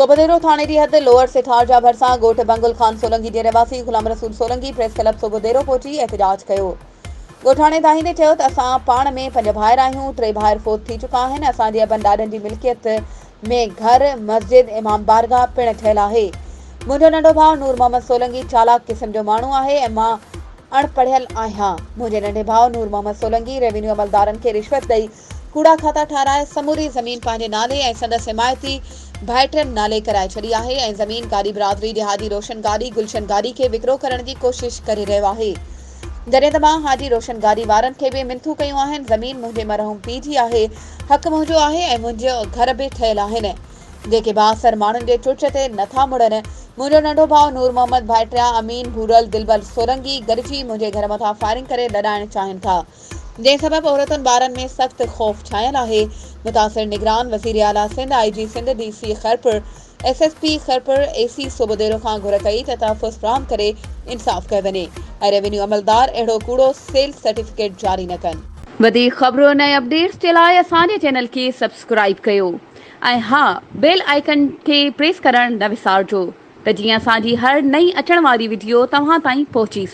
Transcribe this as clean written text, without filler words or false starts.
सोबदेरो थाने की हद लोअर सिठार जा भरसा गोठ बंगुल खान सोलंकी के रहवासी गुलाम रसूल सोलंकी प्रेस क्लब सोबदेरो पहुंची एहतजाज किया। गोठाणे दाहींदे चयो त असां पाण में 5 भाइर आहियूं। 3 भाइर फोत थी चुका आहिनि। असांजे अबन ॾाॾनि जी मिल्कियत में घर, मस्जिद, इमाम बारगाह पिण ठहियल आहे। मुंहिंजो नंढो भाउ नूर मोहम्मद सोलंकी चालाक क़िस्म जो माण्हू आहे ऐं मां अणपढ़ियल आहियां। मुंहिंजे नंढे भाउ नूर मोहम्मद सोलंकी रेवेन्यू अमलदारनि खे रिश्वत ॾेई कूड़ा खाता ठाराए समूरी ज़मीन पंहिंजे नाले ऐं संदसि हिमायती भाइटनि नाले कराए छॾी आहे ऐं ज़मीन गाॾी बिरादरी जे हाजी रोशन गाॾी गुलशन गाॾी खे विकिरो करण जी कोशिश करे रहियो आहे। जॾहिं त मां हाजी रोशन गाॾी वारनि खे बि मिनथू कयूं आहिनि। ज़मीन मुंहिंजे मरहूम पीउ जी आहे, हक़ मुंहिंजो आहे ऐं मुंहिंजो घर बि ठहियल आहिनि। जेके बासर माण्हुनि जे चुच ते नथा मुड़नि। मुंहिंजो नंढो भाउ नूर मोहम्मद भाइटिया अमीन भूरल दिलबर सोलंकी गॾिजी मुंहिंजे घर मथां फायरिंग करे लॾाइण चाहिनि था, जंहिं सबबि औरतुनि ॿारनि में सख़्त ख़ौफ़ छायल आहे। मुतासिर निगरान वज़ीर आला Sindh IG Sindh DC Khairpur SSP Khairpur AC सोबदेरो खां घुर कई त तहफ़ुज़ फ़राहम करे इंसाफ़ कयो वञे ऐं रेवेन्यू अमलदार अहिड़ो कूड़ो सेल सर्टिफिकेट जारी न कनि। वधीक ख़बरूं ऐं अपडेट्स जे लाइ असांजे चैनल खे सब्सक्राइब कयो ऐं हा बेल आइकन खे प्रेस करण न विसारिजो त जीअं असांजी हर नई अचण वारी वीडियो तव्हां ताईं पहुची सघे।